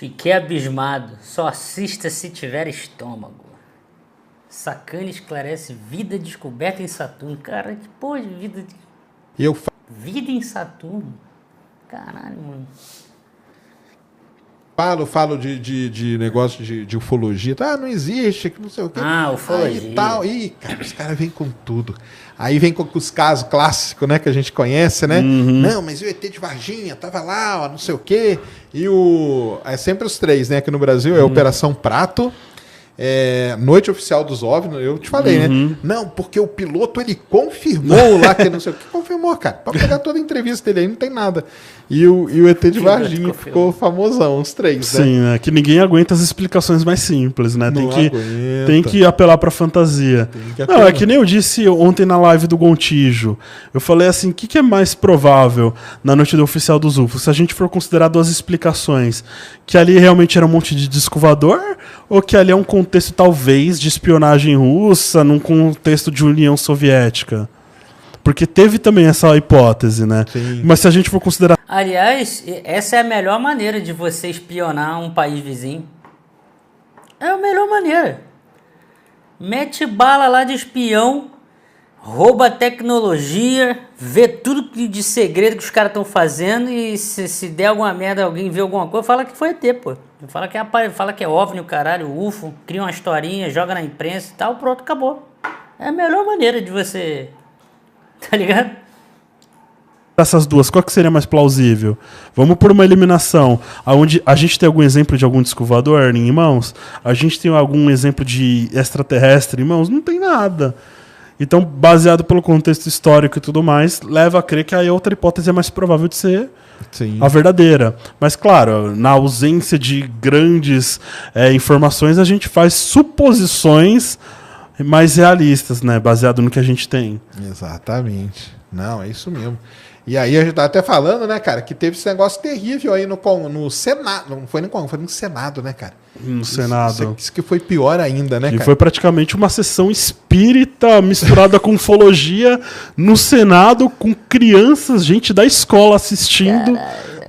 Fiquei abismado. Só assista se tiver estômago. Sacana esclarece vida descoberta em Saturno. Cara, que porra de vida... Vida em Saturno? Caralho, mano. Falo de negócio de ufologia. Não existe, que não sei o quê. Ufologia. Aí, tal. Ih, cara, os caras vêm com tudo. Aí vem com os casos clássicos, né, que a gente conhece, né? Não, mas o ET de Varginha tava lá, ó, não sei o quê. E é sempre os três, né? Aqui no Brasil é Operação Prato, Noite Oficial dos OVNIs, eu te falei, né? Não, porque o piloto, ele confirmou lá que não sei o que. Confirmou, cara. Pode pegar toda a entrevista dele aí, não tem nada. E o ET de Varginha ficou famosão, os três, né? Sim, né? Que ninguém aguenta as explicações mais simples, né? Não Tem que apelar pra fantasia. Não, é que nem eu disse ontem na live do Gontijo. Eu falei assim, o que é mais provável na noite do Oficial dos UFOs? Se a gente for considerar duas explicações, que ali realmente era um monte de disco voador, ou que ali é um contexto, talvez, de espionagem russa, num contexto de União Soviética? Porque teve também essa hipótese, né? Sim. Mas se a gente for considerar... Aliás, essa é a melhor maneira de você espionar um país vizinho. É a melhor maneira. Mete bala lá de espião, rouba tecnologia, vê tudo de segredo que os caras estão fazendo e se der alguma merda, alguém vê alguma coisa, fala que foi ET, pô. Fala que é OVNI, o caralho, UFO, cria uma historinha, joga na imprensa e tal, pronto, acabou. É a melhor maneira de você... Tá ligado? Essas duas, qual que seria mais plausível? Vamos por uma eliminação. Onde a gente tem algum exemplo de algum disco voador em mãos? A gente tem algum exemplo de extraterrestre em mãos? Não tem nada. Então, baseado pelo contexto histórico e tudo mais, leva a crer que a outra hipótese é mais provável de ser a verdadeira. Mas, claro, na ausência de grandes informações, a gente faz suposições mais realistas, né? Baseado no que a gente tem. Exatamente. Não, é isso mesmo. E aí a gente tá até falando, né, cara, que teve esse negócio terrível aí no Senado. Não foi no Senado, né, cara? No Senado. Isso que foi pior ainda, né, e cara? Foi praticamente uma sessão espírita misturada com ufologia no Senado, com crianças, gente da escola assistindo,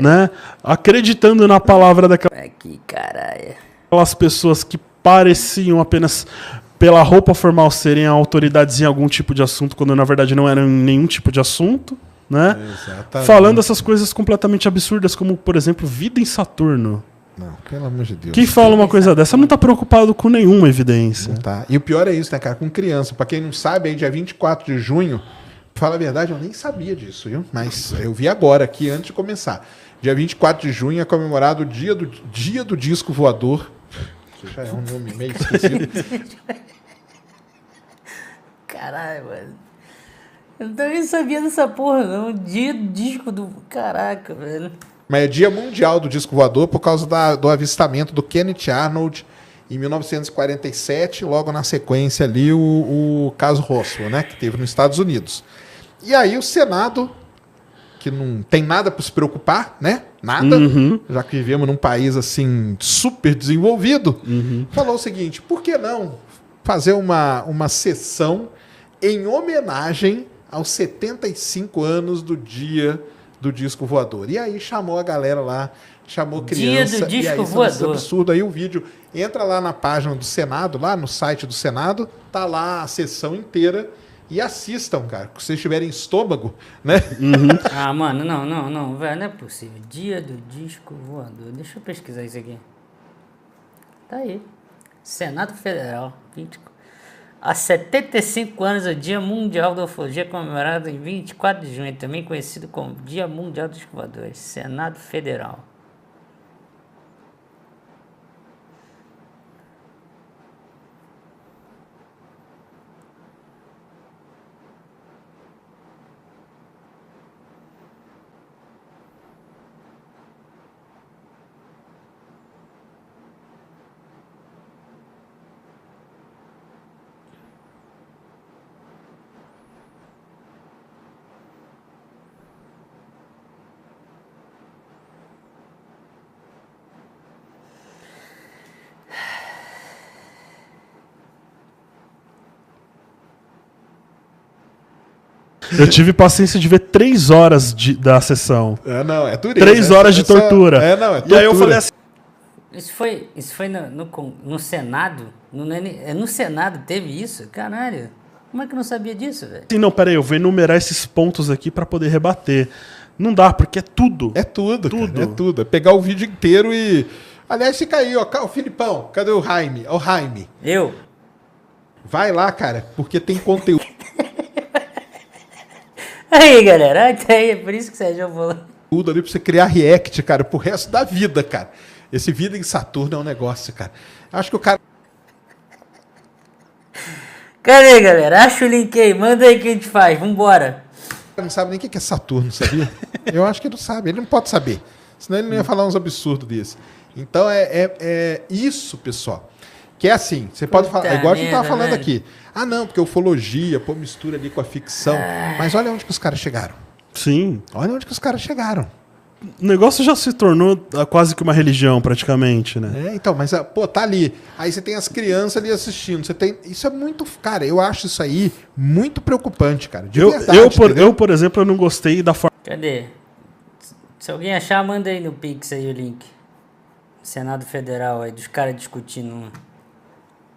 né? Acreditando na palavra daquelas pessoas que pareciam apenas... pela roupa formal serem autoridades em algum tipo de assunto, quando na verdade não eram em nenhum tipo de assunto, né? Exatamente. Falando essas coisas completamente absurdas, como, por exemplo, vida em Saturno. Não, pelo amor de Deus. Quem fala uma coisa dessa não tá preocupado com nenhuma evidência. Não tá. E o pior é isso, né, cara? Com criança. Pra quem não sabe, aí dia 24 de junho, pra falar a verdade, eu nem sabia disso, viu? Mas eu vi agora aqui, antes de começar. Dia 24 de junho é comemorado o dia do disco voador. Já é um nome meio esquecido. Caralho, mano. Eu também não sabia dessa porra, não. Dia do disco do... Caraca, velho. Mas é dia mundial do disco voador por causa do avistamento do Kenneth Arnold em 1947, logo na sequência ali o caso Roswell, né, que teve nos Estados Unidos. E aí o Senado, que não tem nada para se preocupar, né? Nada, já que vivemos num país assim super desenvolvido, falou o seguinte: por que não fazer uma sessão em homenagem aos 75 anos do dia do disco voador? E aí chamou a galera lá, chamou criança. Dia do disco e aí, voador. Absurdo. Aí o vídeo, entra lá na página do Senado, lá no site do Senado, tá lá a sessão inteira. E assistam, cara, se vocês tiverem estômago, né? Ah, mano, não, velho, não é possível. Dia do disco voador. Deixa eu pesquisar isso aqui. Tá aí. Senado Federal. Há 75 anos, o Dia Mundial da Ufologia, comemorado em 24 de junho, também conhecido como Dia Mundial dos Voadores. Senado Federal. Eu tive paciência de ver 3 horas da sessão. Não, é dureza. 3 horas de tortura. É tortura. E aí eu falei assim... Isso foi no Senado? No Senado teve isso? Caralho. Como é que eu não sabia disso, velho? Sim, não, peraí, eu vou enumerar esses pontos aqui pra poder rebater. Não dá, porque é tudo. É tudo, Tudo. cara, é tudo. É pegar o vídeo inteiro e... Aliás, fica aí, ó, o Filipão, cadê o Jaime? Ó, o Jaime. Eu? Vai lá, cara, porque tem conteúdo Aí, galera, é por isso que o Sérgio falou. ali pra você criar react, cara, pro resto da vida, cara. Esse Vida em Saturno é um negócio, cara. Acho que o cara... Cadê, galera? Acha o link aí, manda aí que a gente faz, vambora. não sabe nem o que é Saturno, sabia? Eu acho que ele não sabe, ele não pode saber. Senão ele não ia falar uns absurdos desses. Então é isso, pessoal. Que é assim, você pode falar, é igual a gente tava falando velho. aqui. Ah, não, porque ufologia, pô, mistura ali com a ficção. Mas olha onde que os caras chegaram. Sim. Olha onde que os caras chegaram. O negócio já se tornou quase que uma religião, praticamente, né? É, então, mas, pô, tá ali. Aí você tem as crianças ali assistindo. Você tem. Isso é muito. Cara, eu acho isso aí muito preocupante, cara. De verdade, entendeu? Por exemplo, eu não gostei da forma. Cadê? Se alguém achar, manda aí no Pix aí o link. Senado Federal aí, dos caras discutindo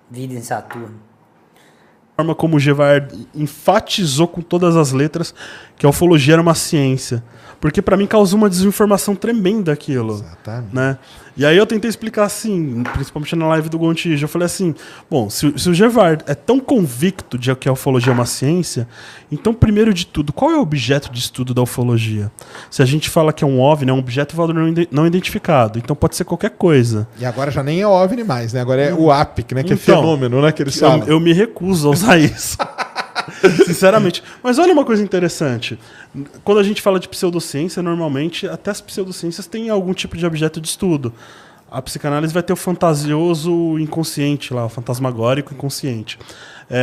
vida em Saturno. Forma como o Gerard enfatizou com todas as letras que a ufologia era uma ciência. Porque pra mim causou uma desinformação tremenda aquilo. Exatamente. Né? E aí eu tentei explicar assim, principalmente na live do Gontijo, eu falei assim, bom, se o Gerard é tão convicto de que a ufologia é uma ciência, então primeiro de tudo, qual é o objeto de estudo da ufologia? Se a gente fala que é um OVNI, é um objeto voador não identificado, então pode ser qualquer coisa. E agora já nem é OVNI mais, né? Agora é o APIC, né? Que Então, é fenômeno, né? Que eles falam. Eu me recuso a usar isso. Sinceramente. Mas olha uma coisa interessante. Quando a gente fala de pseudociência, normalmente até as pseudociências têm algum tipo de objeto de estudo. A psicanálise vai ter o fantasioso inconsciente lá, o fantasmagórico inconsciente.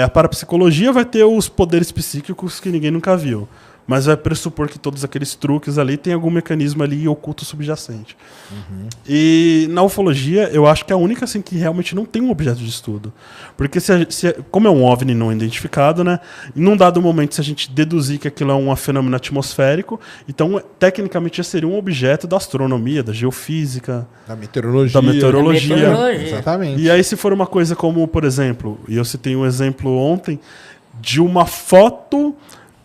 A parapsicologia vai ter os poderes psíquicos que ninguém nunca viu. Mas vai pressupor que todos aqueles truques ali tem algum mecanismo ali oculto subjacente. Uhum. E na ufologia, eu acho que é a única assim, que realmente não tem um objeto de estudo. Porque como é um OVNI não identificado, né, em um dado momento, se a gente deduzir que aquilo é um fenômeno atmosférico, então tecnicamente já seria um objeto da astronomia, da geofísica, da meteorologia. Exatamente. E aí se for uma coisa como, por exemplo, e eu citei um exemplo ontem, de uma foto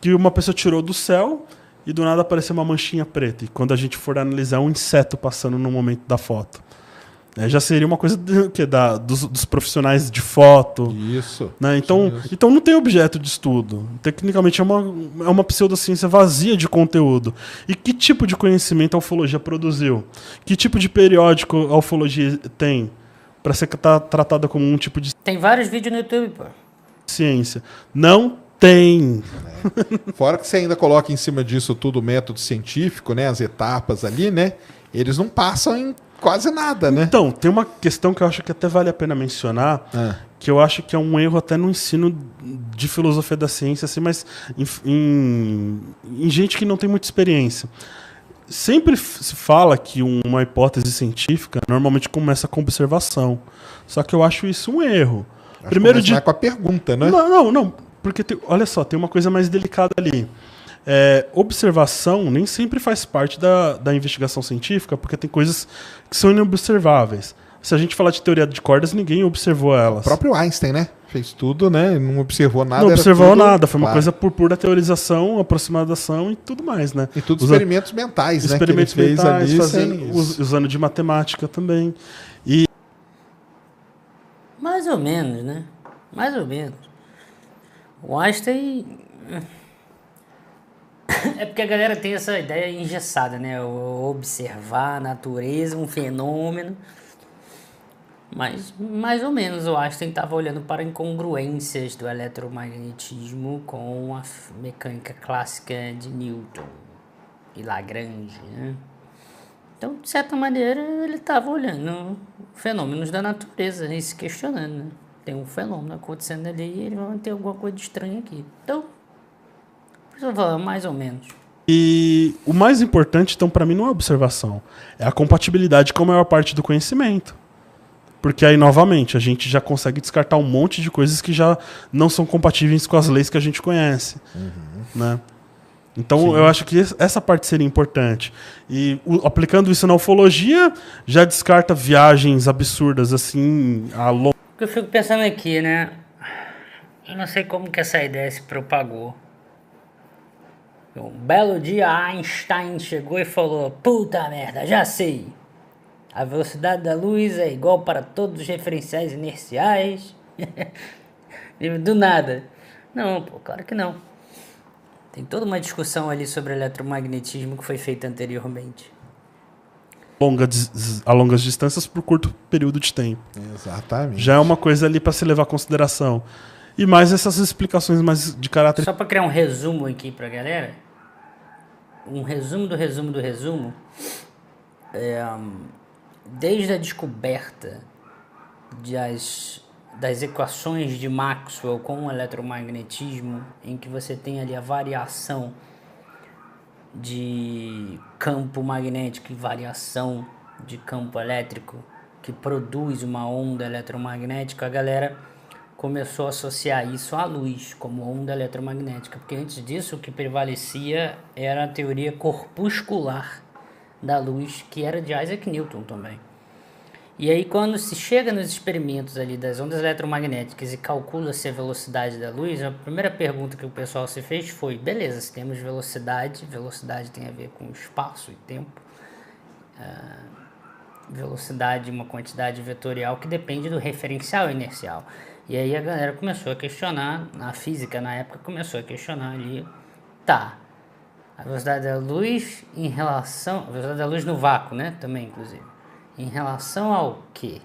que uma pessoa tirou do céu e do nada apareceu uma manchinha preta. E quando a gente for analisar, um inseto passando no momento da foto. Já seria uma coisa dos profissionais de foto. Isso. Né? Então não tem objeto de estudo. Tecnicamente é uma pseudociência vazia de conteúdo. E que tipo de conhecimento a ufologia produziu? Que tipo de periódico a ufologia tem para ser tratada como um tipo de... Tem vários vídeos no YouTube, pô. Ciência. Não tem. Fora que você ainda coloca em cima disso tudo o método científico, né? As etapas ali, né? Eles não passam em quase nada, né? Então, tem uma questão que eu acho que até vale a pena mencionar, que eu acho que é um erro até no ensino de filosofia da ciência, assim, mas em gente que não tem muita experiência. Sempre se fala que uma hipótese científica normalmente começa com observação. Só que eu acho isso um erro. Primeiro com a pergunta, né? Não. Porque, olha só, tem uma coisa mais delicada ali. Observação nem sempre faz parte da investigação científica, porque tem coisas que são inobserváveis. Se a gente falar de teoria de cordas, ninguém observou elas. O próprio Einstein, né? Fez tudo, né? Não observou nada. Não observou nada. Foi uma coisa por pura teorização, aproximação e tudo mais, né? E tudo experimentos mentais, né? Experimentos que ele fez mentais, ali usando de matemática também. Mais ou menos, né? Mais ou menos. O Einstein... É porque a galera tem essa ideia engessada, né? Observar a natureza, um fenômeno. Mas, mais ou menos, o Einstein estava olhando para incongruências do eletromagnetismo com a mecânica clássica de Newton e Lagrange, né? Então, de certa maneira, ele estava olhando fenômenos da natureza e se questionando, né? Tem um fenômeno acontecendo ali e ele vai ter alguma coisa de estranha aqui. Então, por isso eu falo, mais ou menos. E o mais importante, então, para mim, não é a observação. É a compatibilidade com a maior parte do conhecimento. Porque aí, novamente, a gente já consegue descartar um monte de coisas que já não são compatíveis com as leis que a gente conhece. Né? Então, eu acho que essa parte seria importante. E aplicando isso na ufologia, já descarta viagens absurdas, assim, a longo. O que eu fico pensando aqui, né? Eu não sei como que essa ideia se propagou. Um belo dia, Einstein chegou e falou: puta merda, já sei. A velocidade da luz é igual para todos os referenciais inerciais. Do nada. Não, pô, claro que não. Tem toda uma discussão ali sobre eletromagnetismo que foi feita anteriormente. A longas distâncias por curto período de tempo. Exatamente. Já é uma coisa ali para se levar em consideração. E mais essas explicações mais de caráter... Só para criar um resumo aqui pra galera. Um resumo do resumo do resumo. Desde a descoberta das equações de Maxwell com o eletromagnetismo, em que você tem ali a variação de campo magnético e variação de campo elétrico que produz uma onda eletromagnética, a galera começou a associar isso à luz como onda eletromagnética, porque antes disso o que prevalecia era a teoria corpuscular da luz, que era de Isaac Newton também. E aí quando se chega nos experimentos ali das ondas eletromagnéticas e calcula-se a velocidade da luz, a primeira pergunta que o pessoal se fez foi: beleza, se temos velocidade tem a ver com espaço e tempo, velocidade é uma quantidade vetorial que depende do referencial inercial. E aí a galera começou a questionar, a física na época começou a questionar ali, a velocidade da luz em relação, a velocidade da luz no vácuo, né, também inclusive. Em relação ao quê?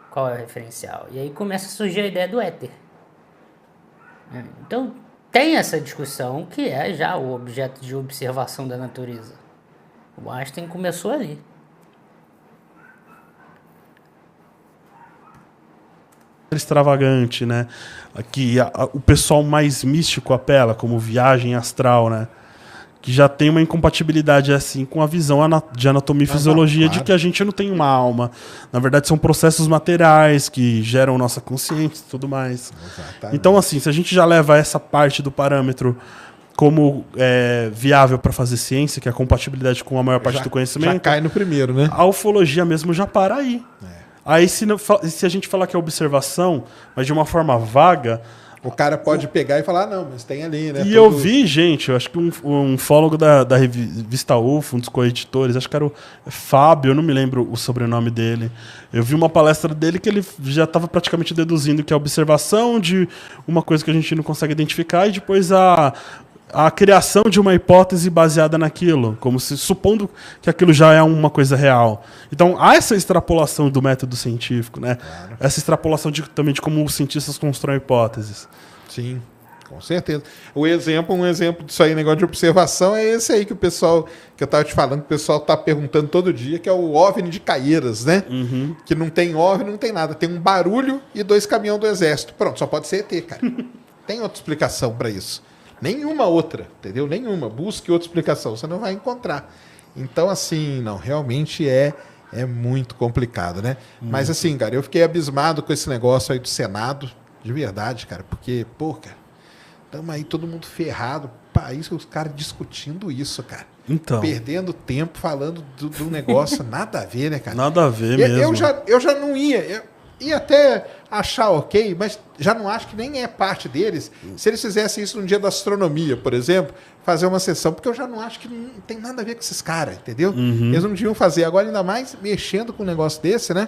Qual é o referencial? E aí começa a surgir a ideia do éter. Então, tem essa discussão que é já o objeto de observação da natureza. O Einstein começou ali. Extravagante, né? Que o pessoal mais místico apela, como viagem astral, né? Que já tem uma incompatibilidade assim com a visão de anatomia e fisiologia, claro, de que a gente não tem uma alma. Na verdade, são processos materiais que geram nossa consciência e tudo mais. Exatamente. Então, assim, se a gente já leva essa parte do parâmetro como viável para fazer ciência, que é a compatibilidade com a maior parte do conhecimento... Já cai no primeiro, né? A ufologia mesmo já para aí. Aí, se a gente falar que é observação, mas de uma forma vaga... O cara pode pegar e falar, não, mas tem ali, né? E eu vi, gente, eu acho que um ufólogo da revista UFO, um dos co-editores, acho que era o Fábio, eu não me lembro o sobrenome dele. Eu vi uma palestra dele que ele já estava praticamente deduzindo que é a observação de uma coisa que a gente não consegue identificar e depois a criação de uma hipótese baseada naquilo, como se supondo que aquilo já é uma coisa real. Então, há essa extrapolação do método científico, né? Claro. Essa extrapolação também de como os cientistas constroem hipóteses. Sim, com certeza. Um exemplo disso aí, negócio de observação, é esse aí que eu estava te falando, que o pessoal está perguntando todo dia, que é o OVNI de Caieiras, né? Uhum. Que não tem OVNI, não tem nada. Tem um barulho e 2 caminhões do exército. Pronto, só pode ser ET, cara. Tem outra explicação para isso. Nenhuma outra, entendeu? Nenhuma. Busque outra explicação, você não vai encontrar. Então, assim, não, realmente é muito complicado, né? Mas, assim, cara, eu fiquei abismado com esse negócio aí do Senado, de verdade, cara, porque, cara, estamos aí todo mundo ferrado, país, os caras discutindo isso, cara. Então. Perdendo tempo falando do negócio, nada a ver, né, cara? Nada a ver mesmo. Eu já não ia... ia até achar ok, mas já não acho que nem é parte deles. Se eles fizessem isso no dia da astronomia, por exemplo, fazer uma sessão, porque eu já não acho que não tem nada a ver com esses caras, entendeu? Uhum. Eles não deviam fazer. Agora, ainda mais mexendo com um negócio desse, né?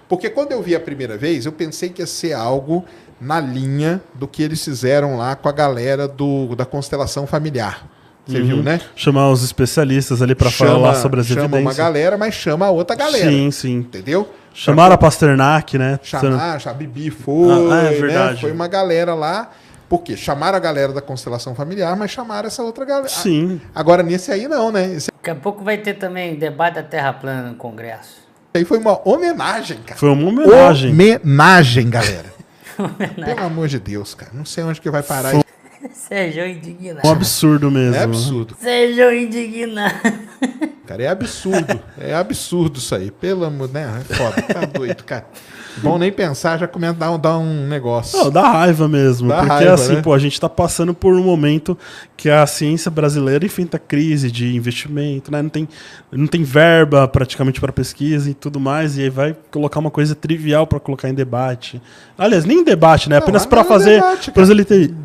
Porque quando eu vi a primeira vez, eu pensei que ia ser algo na linha do que eles fizeram lá com a galera da constelação familiar. Você viu, né? Chamar os especialistas ali para falar sobre as evidências. Chama uma galera, mas chama a outra galera. Sim, sim. Entendeu? Chamaram a Pasternak, né? A Bibi foi, é verdade. Né? Foi uma galera lá. Por quê? Chamaram a galera da constelação familiar, mas chamaram essa outra galera. Sim. Agora, nesse aí não, né? Daqui a pouco vai ter também debate da Terra plana no Congresso. Aí foi uma homenagem, cara. Foi uma homenagem. Homenagem, galera. Pelo amor de Deus, cara. Não sei onde que vai parar isso. Sejam indignados. Um absurdo mesmo. É absurdo. Sejam indignados. cara. É absurdo. É absurdo isso aí. Pelo amor, né? É foda. Tá doido, cara. Bom nem pensar, já começa a dar um negócio. Não, dá raiva mesmo. Dá porque raiva, assim, né? pô, a gente tá passando por um momento que a ciência brasileira enfrenta crise de investimento, né? Não tem verba praticamente para pesquisa e tudo mais, e aí vai colocar uma coisa trivial para colocar em debate. Aliás, nem em debate, né? Apenas para fazer proselitismo.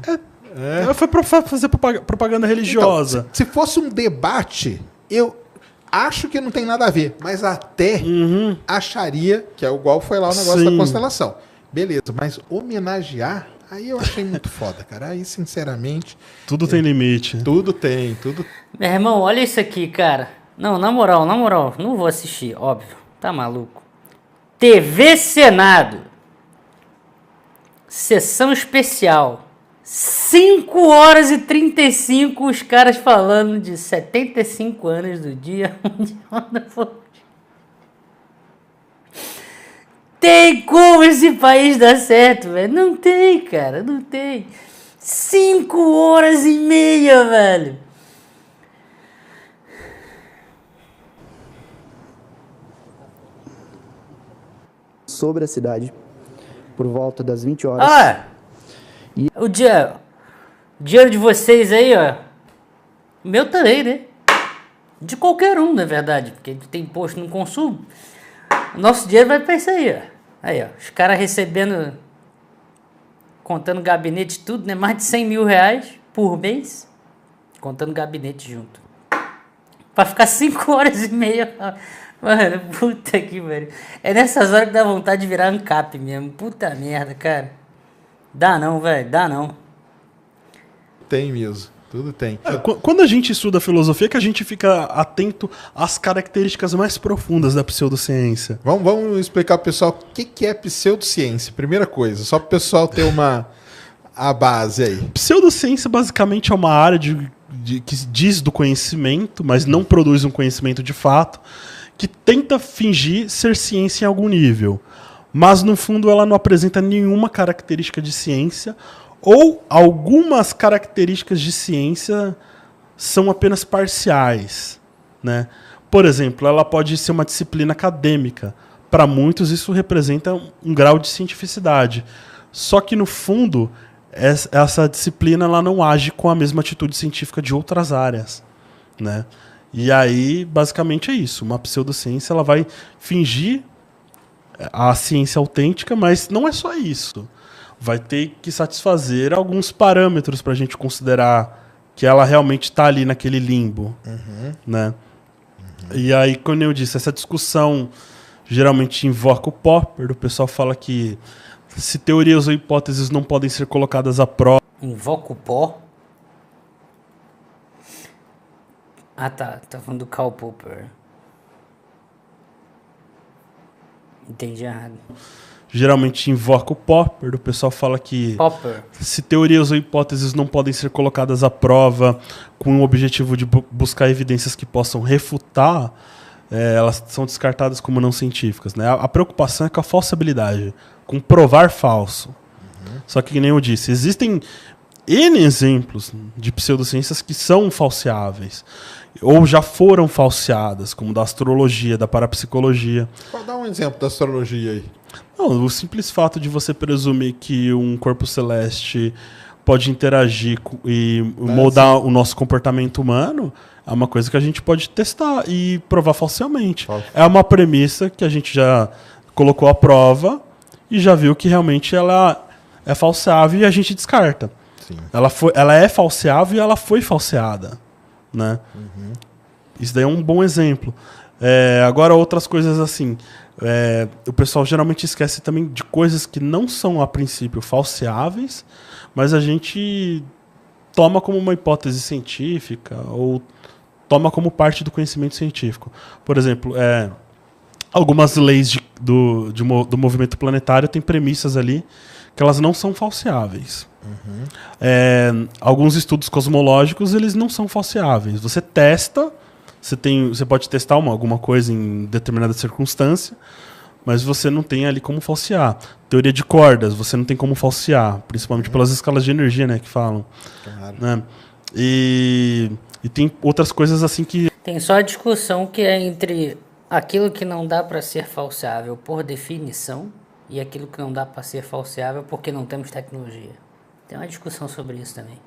Foi para fazer propaganda religiosa. Então, se fosse um debate, eu acho que não tem nada a ver, mas até acharia que é igual foi lá o negócio Sim. da constelação. Beleza, mas homenagear, aí eu achei muito foda, cara. Aí, sinceramente, Tudo tem limite. tudo tem. Meu irmão, olha isso aqui, cara. Não, na moral, não vou assistir, óbvio. Tá maluco? TV Senado. Sessão especial. 5 horas e 35 os caras falando de 75 anos do dia mundial da fome. Tem como esse país dar certo, velho? Não tem, cara, não tem. 5 horas e meia, velho. Sobre a cidade, por volta das 20 horas. Ah, o dinheiro de vocês aí, ó. O meu também, né? De qualquer um, na verdade, porque tem imposto no consumo. O nosso dinheiro vai pra isso aí, ó. Aí, ó. Os caras recebendo, contando gabinete e tudo, né? Mais de 100 mil reais por mês. Contando gabinete junto. Pra ficar 5 horas e meia. Mano, puta que velho. É nessas horas que dá vontade de virar ANCAP mesmo. Puta merda, cara. Dá não, velho. Dá não. Tem mesmo. Tudo tem. Quando a gente estuda filosofia, que a gente fica atento às características mais profundas da pseudociência. Vamos explicar pro pessoal o que é pseudociência. Primeira coisa, só pro pessoal ter a base aí. Pseudociência basicamente é uma área que diz do conhecimento, mas não produz um conhecimento de fato, que tenta fingir ser ciência em algum nível. Mas, no fundo, ela não apresenta nenhuma característica de ciência, ou algumas características de ciência são apenas parciais, né? Por exemplo, ela pode ser uma disciplina acadêmica. Para muitos, isso representa um grau de cientificidade. Só que, no fundo, essa disciplina ela não age com a mesma atitude científica de outras áreas, né? E aí, basicamente, é isso. Uma pseudociência ela vai fingir a ciência autêntica, mas não é só isso. Vai ter que satisfazer alguns parâmetros para a gente considerar que ela realmente está ali naquele limbo, né? E aí, como eu disse, essa discussão geralmente invoca o Popper. O pessoal fala que se teorias ou hipóteses não podem ser colocadas à prova... Invoca o pó? Ah, tá. Tá falando do Karl Popper. Entendi errado. Geralmente invoca o Popper. O pessoal fala que Popper. se teorias ou hipóteses não podem ser colocadas à prova com o objetivo de buscar evidências que possam refutar, elas são descartadas como não científicas, né? A preocupação é com a falsabilidade, com provar falso. Só que nem eu disse, existem N exemplos de pseudociências que são falseáveis, ou já foram falseadas, como da astrologia, da parapsicologia. Pode dar um exemplo da astrologia aí. Não, o simples fato de você presumir que um corpo celeste pode interagir e moldar o nosso comportamento humano é uma coisa que a gente pode testar e provar falsamente. É uma premissa que a gente já colocou à prova e já viu que realmente ela é falseável e a gente descarta. Sim. Ela é falseável e ela foi falseada, né? Isso daí é um bom exemplo. Agora, outras coisas assim... o pessoal geralmente esquece também de coisas que não são, a princípio, falseáveis, mas a gente toma como uma hipótese científica ou toma como parte do conhecimento científico. Por exemplo, algumas leis do movimento planetário têm premissas ali que elas não são falseáveis. Alguns estudos cosmológicos eles não são falseáveis. Você testa, você pode testar alguma coisa em determinada circunstância, mas você não tem ali como falsear. Teoria de cordas, você não tem como falsear, principalmente pelas escalas de energia, né, que falam. Claro. Né? E E tem outras coisas assim que... Tem só a discussão que é entre aquilo que não dá para ser falseável por definição e aquilo que não dá para ser falseável porque não temos tecnologia. Tem uma discussão sobre isso também.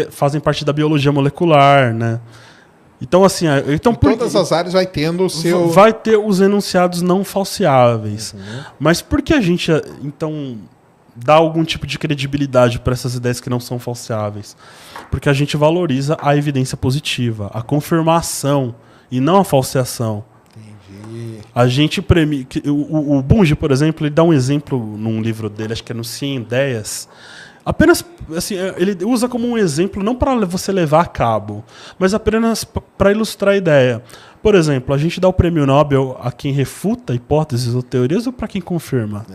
fazem parte da biologia molecular, né? Então, assim... Então, em todas as áreas vai tendo o seu... Vai ter os enunciados não falseáveis. Mas por que a gente, então, dá algum tipo de credibilidade para essas ideias que não são falseáveis? Porque a gente valoriza a evidência positiva, a confirmação, e não a falseação. Entendi. A gente premia... O Bunge, por exemplo, ele dá um exemplo num livro dele, acho que é no 100 Ideias. Apenas, assim, ele usa como um exemplo, não para você levar a cabo, mas apenas para ilustrar a ideia. Por exemplo, a gente dá o prêmio Nobel a quem refuta hipóteses ou teorias ou para quem confirma?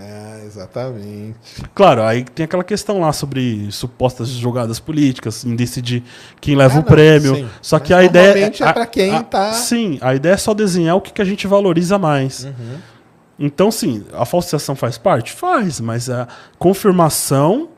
Exatamente. Claro, aí tem aquela questão lá sobre supostas jogadas políticas, em decidir quem leva o prêmio. Sim. Só Mas que a ideia... normalmente é para quem tá... Sim, a ideia é só desenhar o que a gente valoriza mais. Então, sim, a falsificação faz parte? Faz, mas a confirmação...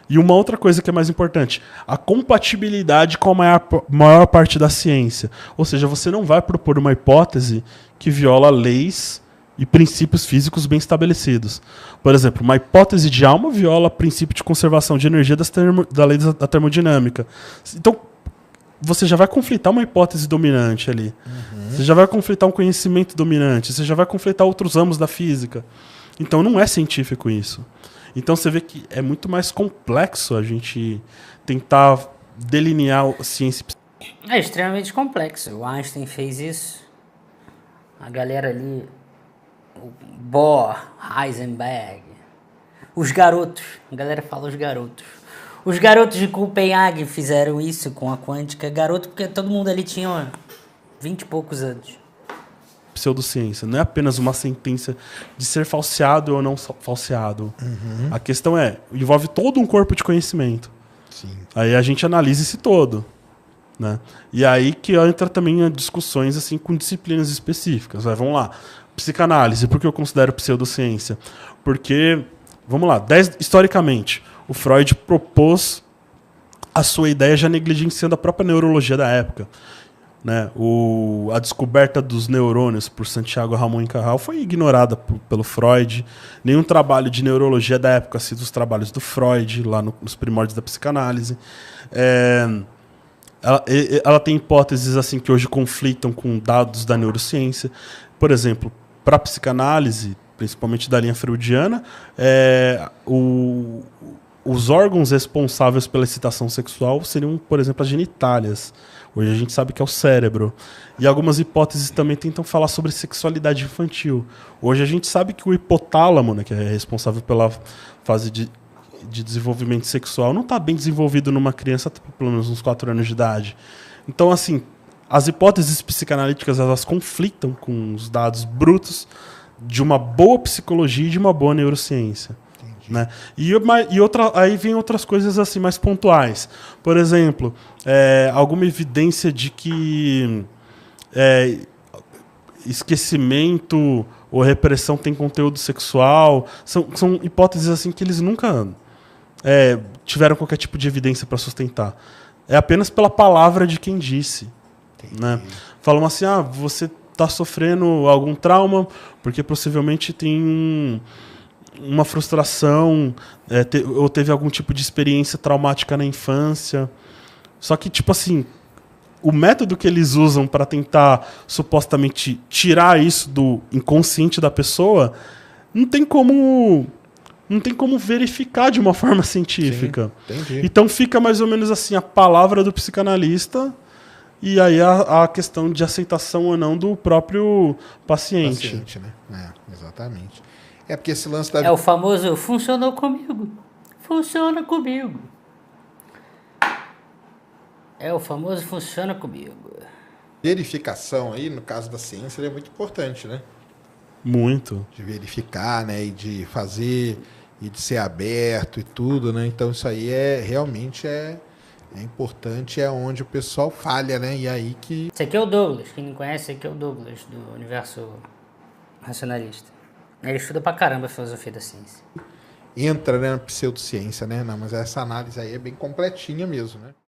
E uma outra coisa que é mais importante, a compatibilidade com a maior parte da ciência. Ou seja, você não vai propor uma hipótese que viola leis e princípios físicos bem estabelecidos. Por exemplo, uma hipótese de alma viola o princípio de conservação de energia da lei da termodinâmica. Então, você já vai conflitar uma hipótese dominante ali. Você já vai conflitar um conhecimento dominante. Você já vai conflitar outros ramos da física. Então, não é científico isso. Então você vê que é muito mais complexo a gente tentar delinear a ciência. É extremamente complexo. O Einstein fez isso. A galera ali, o Bohr, Heisenberg, os garotos, a galera fala os garotos. Os garotos de Copenhague fizeram isso com a quântica. Garoto porque todo mundo ali tinha 20 e poucos anos. Pseudociência. Não é apenas uma sentença de ser falseado ou não falseado. A questão envolve todo um corpo de conhecimento. Sim. Aí a gente analisa esse todo. Né? E aí que entra também as discussões assim, com disciplinas específicas. Vamos lá. Psicanálise. Por que eu considero pseudociência? Porque, vamos lá, historicamente, o Freud propôs a sua ideia já negligenciando a própria neurologia da época. Né? A descoberta dos neurônios por Santiago Ramon y Cajal foi ignorada pelo Freud. Nenhum trabalho de neurologia da época cita os trabalhos do Freud, lá nos primórdios da psicanálise. Ela tem hipóteses assim, que hoje conflitam com dados da neurociência. Por exemplo, para a psicanálise, principalmente da linha freudiana, os órgãos responsáveis pela excitação sexual seriam, por exemplo, as genitálias. Hoje a gente sabe que é o cérebro. E algumas hipóteses também tentam falar sobre sexualidade infantil. Hoje a gente sabe que o hipotálamo, né, que é responsável pela fase de desenvolvimento sexual, não está bem desenvolvido numa criança até pelo menos uns 4 anos de idade. Então, assim, as hipóteses psicanalíticas elas conflitam com os dados brutos de uma boa psicologia e de uma boa neurociência. Né? Aí vem outras coisas assim mais pontuais. Por exemplo, alguma evidência de que esquecimento ou repressão tem conteúdo sexual. São hipóteses assim que eles nunca tiveram qualquer tipo de evidência para sustentar. É apenas pela palavra de quem disse. Né? Falam assim, você está sofrendo algum trauma porque possivelmente tem uma frustração, ou teve algum tipo de experiência traumática na infância. Só que, tipo assim, o método que eles usam para tentar supostamente tirar isso do inconsciente da pessoa não tem como verificar de uma forma científica. Sim, então fica mais ou menos assim a palavra do psicanalista e aí a questão de aceitação ou não do próprio paciente. Né? Exatamente. Porque esse lance da... É o famoso funcionou comigo. Funciona comigo. É o famoso funciona comigo. Verificação aí, no caso da ciência, é muito importante, né? Muito. De verificar, né? E de fazer, e de ser aberto e tudo, né? Então isso aí realmente é importante, é onde o pessoal falha, né? E aí que... Esse aqui é o Douglas. Quem não conhece, esse aqui é o Douglas, do universo racionalista. Ele estuda pra caramba a filosofia da ciência. Entra, né, na pseudociência, né? Não, mas essa análise aí é bem completinha mesmo, né?